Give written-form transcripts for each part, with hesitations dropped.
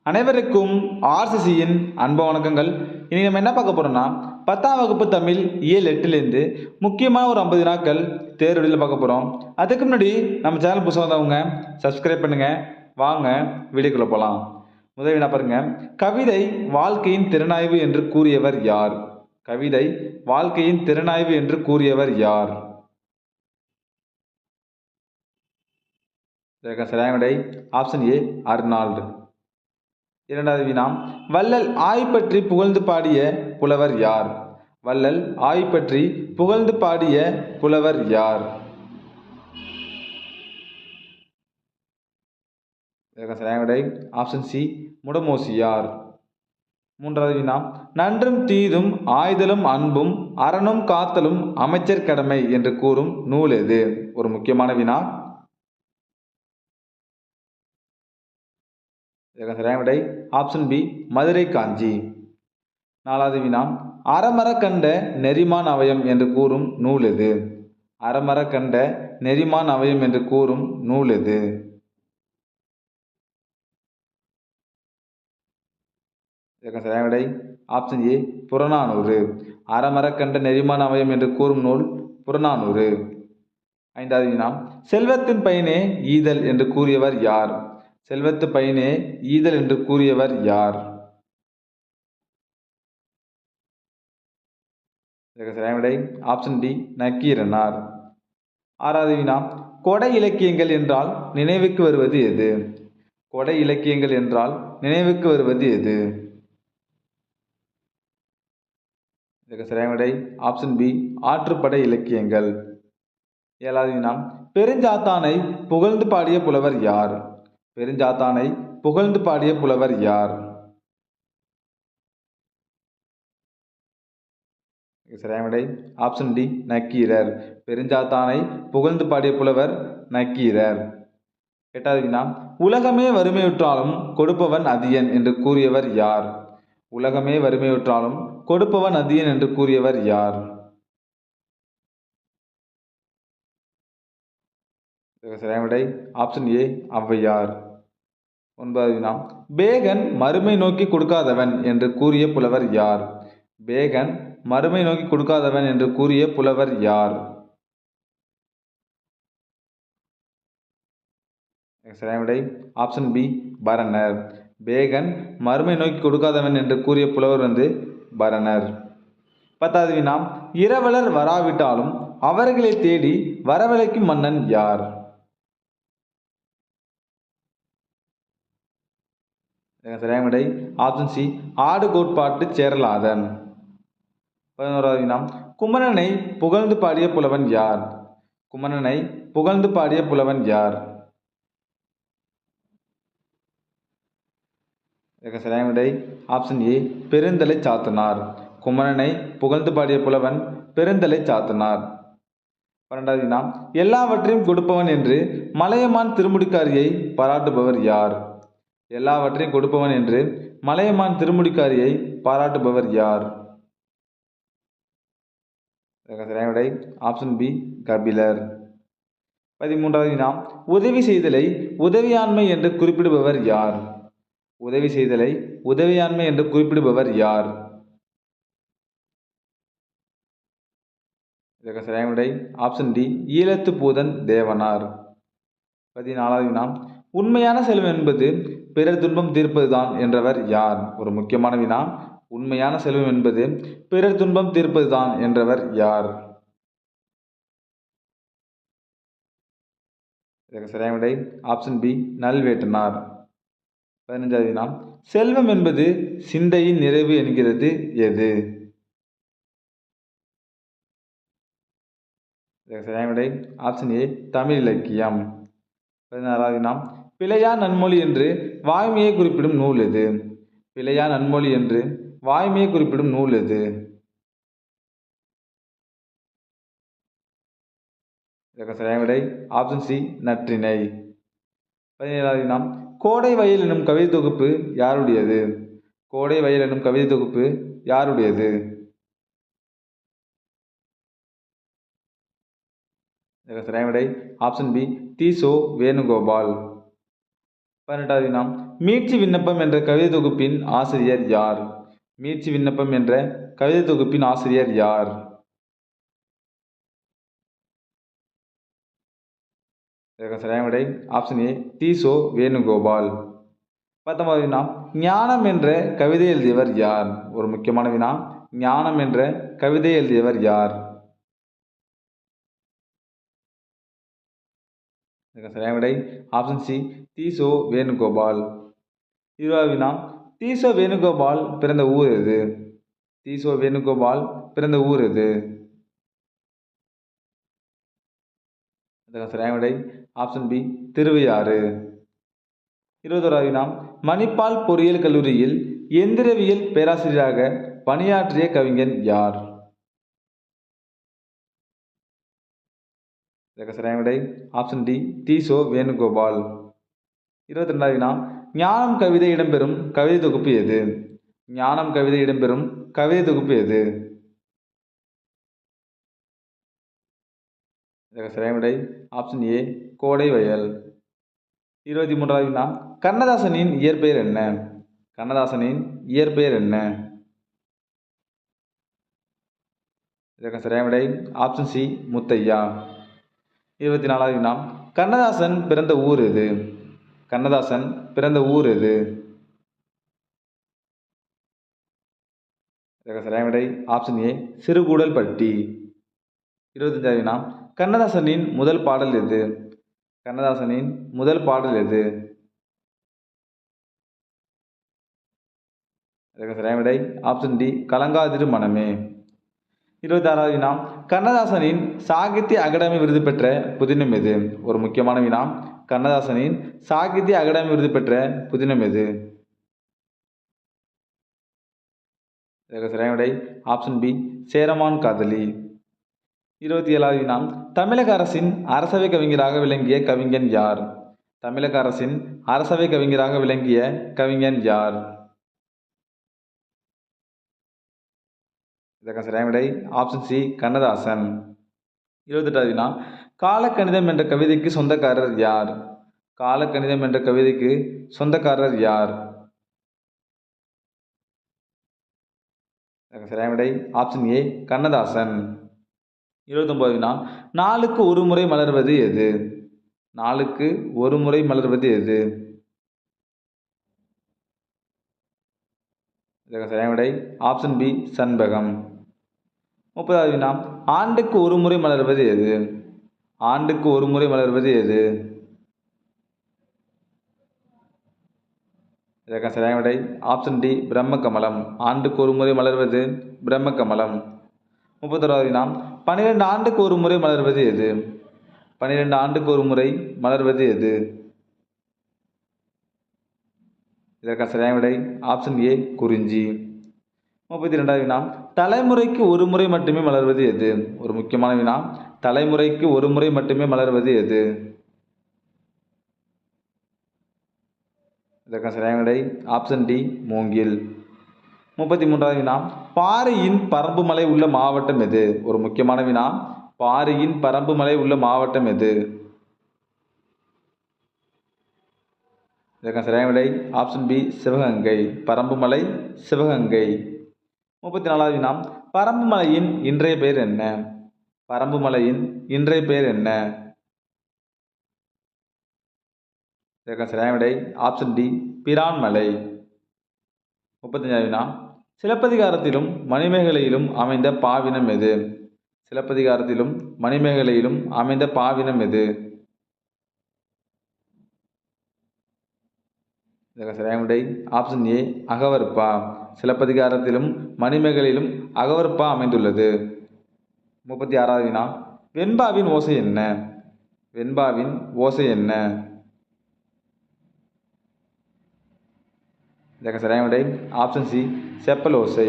அனைவருக்கும் ஆர்சிசியின் அன்பு வணக்கங்கள். இனி நம்ம என்ன பார்க்க போறோம்னா 10ஆம் வகுப்பு தமிழ் இயல் 8லேருந்து முக்கியமான ஒரு 50 நாட்கள் தேர்வெளியில் பார்க்க போகிறோம். அதுக்கு முன்னாடி நம்ம சேனல் புதுசாக வந்தவங்க சப்ஸ்கிரைப் பண்ணுங்க. வாங்க வீடியோக்குள்ள போகலாம். முதல் வினா பாருங்க. கவிதை வாழ்க்கையின் திறனாய்வு என்று கூறியவர் யார்? கவிதை வாழ்க்கையின் திறனாய்வு என்று கூறியவர் யார்? சரியான விடை ஆப்ஷன் ஏ அர்னால்டு. இரண்டாவது வினா. வள்ளல் ஆய் பற்றி புகழ்ந்து பாடிய புலவர் யார்? வள்ளல் ஆய் பற்றி புகழ்ந்து பாடிய புலவர் யார்? சரியான விடை ஆப்ஷன் சி முடமோசியார். மூன்றாவது வினா. நன்றும் தீதும் ஆய்தலும் அன்பும் அறனும் காத்தலும் அமைச்சர் கடமை என்று கூறும் நூல் எது? ஒரு முக்கியமான வினா. சரியான விடை ஆப்ஷன் பி மதுரை காஞ்சி. நாலாவது வினா. அறமர கண்ட நெறிமான் அவயம் என்று கூறும் நூல் எது? அறமர கண்ட நெறிமான் அவயம் என்று கூறும் நூல் எது? சரியான விடை ஆப்ஷன் ஏ புறநானூறு. அறமர கண்ட நெறிமான் அவயம் என்று கூறும் நூல் புறநானூறு. ஐந்தாவது வினா. செல்வத்தின் பயனே ஈதல் என்று கூறியவர் யார்? செல்வத்து பயனே ஈதல் என்று கூறியவர் யார்? சரியான விடை ஆப்ஷன் டி நக்கீரனார். ஆறாவது வினா. கொடை இலக்கியங்கள் என்றால் நினைவுக்கு வருவது எது? கொடை இலக்கியங்கள் என்றால் நினைவுக்கு வருவது எது? சரியான விடை ஆப்ஷன் பி ஆற்றுப்படை இலக்கியங்கள். ஏழாவது வினா. பெருஞ்சாத்தானை புகழ்ந்து பாடிய புலவர் யார்? பெருஞ்சாத்தானை புகழ்ந்து பாடிய புலவர் யார்? சரியான விடை ஆப்ஷன் டி நக்கீரர். பெருஞ்சாத்தானை புகழ்ந்து பாடிய புலவர் நக்கீரர். எட்டாவது வினா. உலகமே வறுமையுற்றாலும் கொடுப்பவன் அதியன் என்று கூறியவர் யார்? உலகமே வறுமையுற்றாலும் கொடுப்பவன் அதியன் என்று கூறியவர் யார்? சரியான விடை ஆப்ஷன் ஏ ஔவையார். ஒன்பதாவது வினா. பேகன் மறுமை நோக்கி கொடுக்காதவன் என்று கூறிய புலவர் யார்? பேகன் மறுமை நோக்கி கொடுக்காதவன் என்று கூறிய புலவர் யார்? சரியான விடை ஆப்ஷன் பி பரணர். பேகன் மறுமை நோக்கி கொடுக்காதவன் என்று கூறிய புலவர் பரணர். பத்தாவது வினா. இரவலர் வராவிட்டாலும் அவர்களை தேடி வரவழைக்கும் மன்னன் யார்? சரியான விடை ஆப்ஷன் சி ஆடு கோட்பாட்டு சேரலாதன். 11வது வினா. குமரனை புகழ்ந்து பாடிய புலவன் யார்? குமரனை புகழ்ந்து பாடிய புலவன் யார்? சரியான விடை ஆப்ஷன் ஏ பெருந்தலை சாத்தனார். குமரனை புகழ்ந்து பாடிய புலவன் பெருந்தலை சாத்தனார். 12வது வினா. எல்லாவற்றையும் கொடுப்பவன் என்று மலையமான் திருமுடிக்காரியை பாராட்டுபவர் யார்? எல்லாவற்றையும் கொடுப்பவன் என்று மலையமான் திருமுடிக்காரியை பாராட்டுபவர் யார்? சரியான விடை ஆப்ஷன் பி கபிலர். 13வது வினா. உதவி செய்தலை உதவியாண்மை என்று குறிப்பிடுபவர் யார்? உதவி செய்தலை உதவியாண்மை என்று குறிப்பிடுபவர் யார்? சரியான விடை ஆப்ஷன் டி ஈழத்து பூதன் தேவனார். 14வது வினா. உண்மையான செல்வம் என்பது பிறர் துன்பம் தீர்ப்பதுதான் என்றவர் யார்? ஒரு முக்கியமான வினா. உண்மையான செல்வம் என்பது பிறர் துன்பம் தீர்ப்பதுதான் என்றவர் யார்? சரியான விடை ஆப்ஷன் பி நல்வேட்டனார். 15வது வினா. செல்வம் என்பது சிந்தையின் நிறைவு என்கிறது எது? சரியான விடை ஆப்ஷன் ஏ தமிழ் இலக்கியம். 16வது வினா. பிழையா நன்மொழி என்று வாய்மையை குறிப்பிடும் நூல் எது? பிழையா நன்மொழி என்று வாய்மையை குறிப்பிடும் நூல் எது? சரியான விடை ஆப்ஷன் சி நற்றிணை. 17வது வினா. கோடை வயல் எனும் கவிதை தொகுப்பு யாருடையது? கோடை வயல் எனும் கவிதை தொகுப்பு யாருடையது? சரியான விடை ஆப்ஷன் பி தி சோ வேணுகோபால். 18வது வினா மீட்சி விண்ணப்பம் என்ற கவிதை தொகுப்பின் ஆசிரியர் யார்? மீட்சி விண்ணப்பம் என்ற கவிதை தொகுப்பின் ஆசிரியர் யார்? இதற்கு சரியான விடை ஆப்ஷன் ஏ தீசோ வேணுகோபால். 19வது வினா ஞானம் என்ற கவிதை எழுதியவர் யார்? ஒரு முக்கியமான வினா. ஞானம் என்ற கவிதை எழுதியவர் யார்? இதற்கு சரியான விடை ஆப்ஷன் சி தீசோ வேணுகோபால். 20வது வினா தீசோ வேணுகோபால் பிறந்த ஊர் எது? தீசோ வேணுகோபால் பிறந்த ஊர் எது? இதற்கு சரியான விடை ஆப்ஷன் பி திருவையாறு. 21வது வினா மணிப்பால் பொறியியல் கல்லூரியில் எந்திரவியல் பேராசிரியராக பணியாற்றிய கவிஞன் யார்? இதற்கு சரியான விடை ஆப்ஷன் டி தீசோ வேணுகோபால். 22வது வினா ஞானம் கவிதை இடம்பெறும் கவிதை தொகுப்பு எது? ஞானம் கவிதை இடம்பெறும் கவிதை தொகுப்பு எது? இதற்கு சரியான விடை ஆப்ஷன் ஏ கோடை வயல். 23வது வினா கண்ணதாசனின் இயற்பெயர் என்ன? கண்ணதாசனின் இயற்பெயர் என்ன? இதற்கு சரியான விடை ஆப்ஷன் சி முத்தையா. 24வது வினா கண்ணதாசன் பிறந்த ஊர் எது? கண்ணதாசன் பிறந்த ஊர் எது? இதற்கு சரியான விடை ஆப்ஷன் ஏ சிறுகூடல்பட்டி. 25வது வினா கண்ணதாசனின் முதல் பாடல் எது? கண்ணதாசனின் முதல் பாடல் எது? இதற்கு சரியான விடை ஆப்ஷன் டி கலங்காதிரு மனமே. 26வது வினா கண்ணதாசனின் சாகித்ய அகாடமி விருது பெற்ற புதினம் எது? ஒரு முக்கியமான வினா. கண்ணதாசனின் சாகித்ய அகாடமி விருது பெற்ற புதினம் எது? இதற்கு சரியான விடை ஆப்ஷன் பி சேரமான் காதலி. 27வது வினா தமிழக அரசின் அரசவை கவிஞராக விளங்கிய கவிஞன் யார்? தமிழக அரசின் அரசவை கவிஞராக விளங்கிய கவிஞன் யார்? இதற்கு சரியான விடை ஆப்ஷன் சி கண்ணதாசன். 28வது வினா காலக்கணிதம் என்ற கவிதைக்கு சொந்தக்காரர் யார்? காலக்கணிதம் என்ற கவிதைக்கு சொந்தக்காரர் யார்? இதற்கு சரியான விடை ஆப்ஷன் ஏ கண்ணதாசன். 29வது வினா நாளுக்கு ஒரு முறை மலர்வது எது? நாளுக்கு ஒரு முறை மலர்வது எது? இதற்கு சரியான விடை ஆப்ஷன் பி சண்பகம். 30வது வினா ஆண்டுக்கு ஒரு முறை மலர்வது எது? ஆண்டுக்கு ஒரு முறை மலர்வது எது? இதற்கு சரியான விடை ஆப்ஷன் டி பிரம்மகமலம். ஆண்டுக்கு ஒரு முறை மலர்வது பிரம்மகமலம். 31வது வினா 12 ஆண்டுக்கு ஒரு முறை மலர்வது எது? 12 ஆண்டுக்கு ஒரு முறை மலர்வது எது? இதற்கு சரியான விடை ஆப்ஷன் ஏ குறிஞ்சி. 32வது வினா தலைமுறைக்கு ஒரு முறை மட்டுமே மலர்வது எது? ஒரு முக்கியமான வினா. தலைமுறைக்கு ஒரு முறை மட்டுமே மலர்வது எது? இதற்கு சரியான விடை ஆப்ஷன் டி மூங்கில். 33வது வினா பாரியின் பறம்பு மலை உள்ள மாவட்டம் எது? ஒரு முக்கியமான வினா. பாரியின் பறம்பு மலை உள்ள மாவட்டம் எது? இதற்கு சரியான விடை ஆப்ஷன் பி சிவகங்கை. பறம்பு மலை சிவகங்கை. 34வது வினா பறம்பு மலையின் இன்றைய பெயர் என்ன? பறம்பு மலையின் இன்றைய பெயர் என்ன? இதற்கு சரியான விடை ஆப்ஷன் டி பிரான்மலை. 35வது வினா சிலப்பதிகாரத்திலும் மணிமேகலையிலும் அமைந்த பாவினம் எது? சிலப்பதிகாரத்திலும் மணிமேகலையிலும் அமைந்த பாவினம் எது? இதற்கு சரியான விடை ஆப்ஷன் ஏ அகவற்பா. சிலப்பதிகாரத்திலும் மணிமேகலையிலும் அகவற்பா அமைந்துள்ளது. 36வது வினா வெண்பாவின் ஓசை என்ன? வெண்பாவின் ஓசை என்ன? இதற்கு சரியான விடை ஆப்ஷன் சி செப்பல் ஓசை.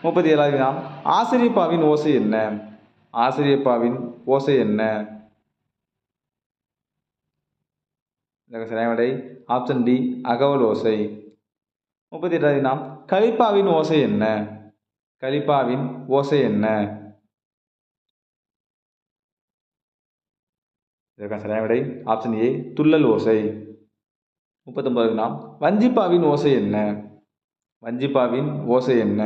37வது வினா ஆசிரியப்பாவின் ஓசை என்ன? ஆசிரியப்பாவின் ஓசை என்ன? இதற்கு சரியான விடை ஆப்ஷன் டி அகவல் ஓசை. 38வது வினா கலிப்பாவின் ஓசை என்ன? கலிப்பாவின் ஓசை என்ன? இதற்கு சரியான விடை ஆப்ஷன் ஏ துள்ளல் ஓசை. 39 வினா வஞ்சிப்பாவின் ஓசை என்ன? வஞ்சிப்பாவின் ஓசை என்ன?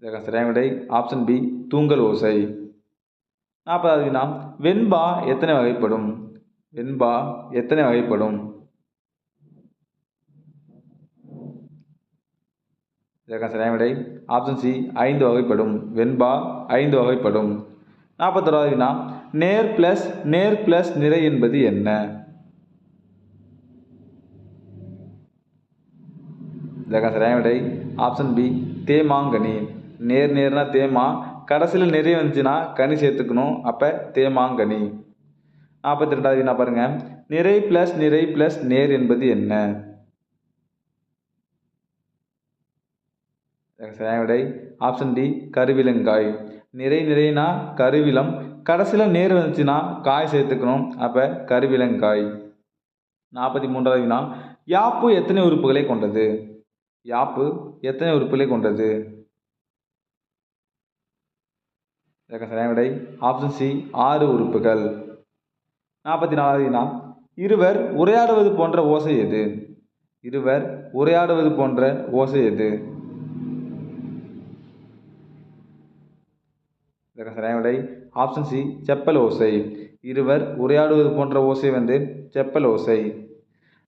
இதற்கான சரியான விடை ஆப்ஷன் பி தூங்கல் ஓசை. 40வது வினா வெண்பா எத்தனை வகைப்படும்? வெண்பா எத்தனை வகைப்படும்? இதற்கான சரியான விடை ஆப்ஷன் சி 5 வகைப்படும். வெண்பா 5 வகைப்படும். 41வது வினா நேர் பிளஸ் நிறை என்பது என்ன? இதற்கான சரியான விடை ஆப்ஷன் பி தேமாங்கனி. நேர்னா தேமா, கடைசியில் நிறைய வந்துச்சுன்னா கனி சேர்த்துக்கணும், அப்போ தேமாங்கனி. 42வது வினா பாருங்க, நிறை பிளஸ் நேர் என்பது என்ன? சரியான விடை ஆப்ஷன் டி கருவிலங்காய். நிறைனா கருவிலம், கடைசியில் நேர் வந்துச்சுன்னா காய் சேர்த்துக்கணும், அப்போ கருவிலங்காய். 43வது வினா யாப்பு எத்தனை உறுப்புகளை கொண்டது? யாப்பு எத்தனை உறுப்புகளை கொண்டது? சரியான விடை ஆப்ஷன் சி 6 உறுப்புகள். 44வது வினா இருவர் உரையாடுவது போன்ற ஓசை எது? இருவர் உரையாடுவது போன்ற ஓசை எது? சரியான விடை ஆப்ஷன் சி செப்பல் ஓசை. இருவர் உரையாடுவது போன்ற ஓசை வந்து செப்பல் ஓசை.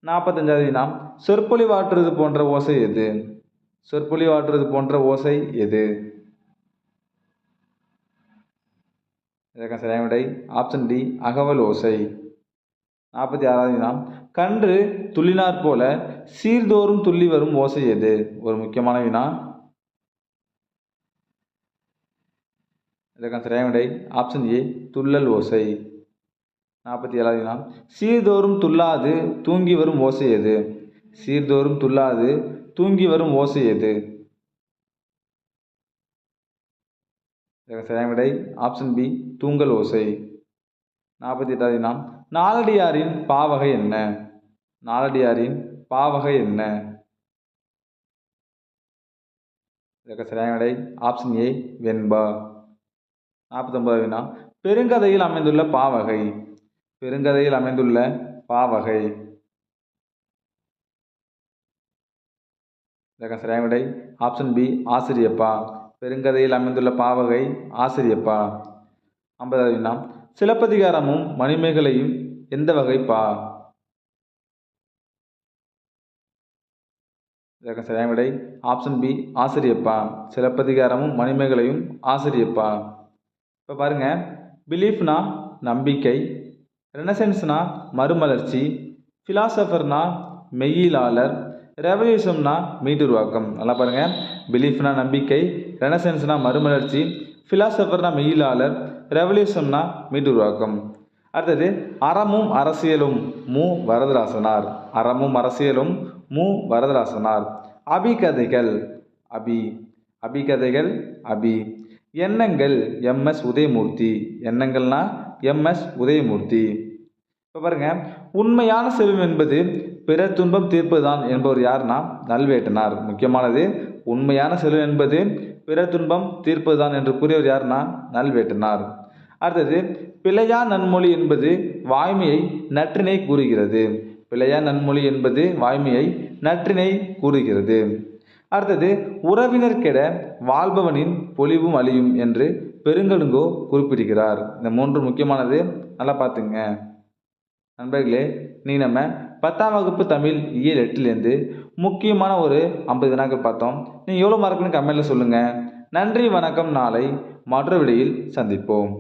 45வது வினா சொற்பொழிவாற்றுவது போன்ற ஓசை எது? சொற்பொழிவாற்றுவது போன்ற ஓசை எது? இதற்கான சரியான விடை ஆப்ஷன் டி அகவல் ஓசை. 46வது வினா கன்று துள்ளினார் போல சீர்தோறும் துள்ளி வரும் ஓசை எது? ஒரு முக்கியமான வினா. இதற்கான சரியான விடை ஆப்ஷன் ஏ துள்ளல் ஓசை. 47வது வினா சீர்தோறும் துள்ளாது தூங்கி வரும் ஓசை எது? சீர்தோறும் துள்ளாது தூங்கி வரும் ஓசை எது? இதற்கான சரியான விடை ஆப்ஷன் பி தூங்கல் ஓசை. 48வது வினா நாலடியாரின் பாவகை என்ன? நாலடியாரின் பாவகை என்ன? இதற்கான சரியான விடை ஆப்ஷன் ஏ வெண்பா. 49வது வினா பெருங்கதையில் அமைந்துள்ள பாவகை. பெருங்கதையில் அமைந்துள்ள பாவகை. இதற்கான சரியான விடை ஆப்ஷன் பி ஆசிரியப்பா. பெருங்கதையில் அமைந்துள்ள பாவகை ஆசிரியப்பா. 50வது வினா சிலப்பதிகாரமும் மணிமேகலையும் எந்த வகைப்பா? இதற்கான சரியான விடை ஆப்ஷன் பி ஆசிரியப்பா. சிலப்பதிகாரமும் மணிமேகலையும் ஆசிரியப்பா. இப்போ பாருங்க, பிலீஃப்னா நம்பிக்கை, ரெனசென்ஸ்னா மறுமலர்ச்சி, ஃபிலாசபர்னா மெய்யியலாளர், ரெவல்யூஷன்னா மீட்டுருவாக்கம். நல்லா பாருங்க, பிலீஃப்னா நம்பிக்கை, ரெனசென்ஸ்னா மறுமலர்ச்சி, ஃபிலாசபர்னா மெய்யியலாளர், ரெவல்யூஷன்னா மீட்டுருவாக்கம். அடுத்தது அறமும் அரசியலும் மு வரதராசனார். அறமும் அரசியலும் மு வரதராசனார். அபிகதைகள் அபிகதைகள் அபி. எண்ணங்கள் எம்எஸ் உதயமூர்த்தி. எண்ணங்கள்னா எம்எஸ் உதயமூர்த்தி. இப்போ பாருங்க, உண்மையான செல்வம் என்பது பிறர் துன்பம் தீர்ப்பதுதான் என்பவர் யாருன்னா நல்வேட்டனார். முக்கியமானது, உண்மையான செல்வம் என்பது பிறர் துன்பம் தீர்ப்பதுதான் என்று கூறியவர் யாருன்னா நல்வேட்டனார். அடுத்தது பிழையா நன்மொழி என்பது வாய்மையை நற்றினை கூறுகிறது. பிழையா நன்மொழி என்பது வாய்மையை நற்றினை கூறுகிறது. அடுத்தது உறவினர் கெட வாழ்பவனின் பொலிவும் அழியும் என்று பெருங்கடுங்கோ குறிப்பிடுகிறார். இந்த 3 முக்கியமானது, நல்லா பார்த்துங்க நண்பர்களே. நீ நம்ம 10ஆம் வகுப்பு தமிழ் இயல் 8லேருந்து முக்கியமான ஒரு 50 வினாக்கள் பார்த்தோம். நீங்கள் எவ்வளோ மார்க்குன்னு கமெண்ட்டில் சொல்லுங்கள். நன்றி, வணக்கம். நாளை மற்ற விடையில் சந்திப்போம்.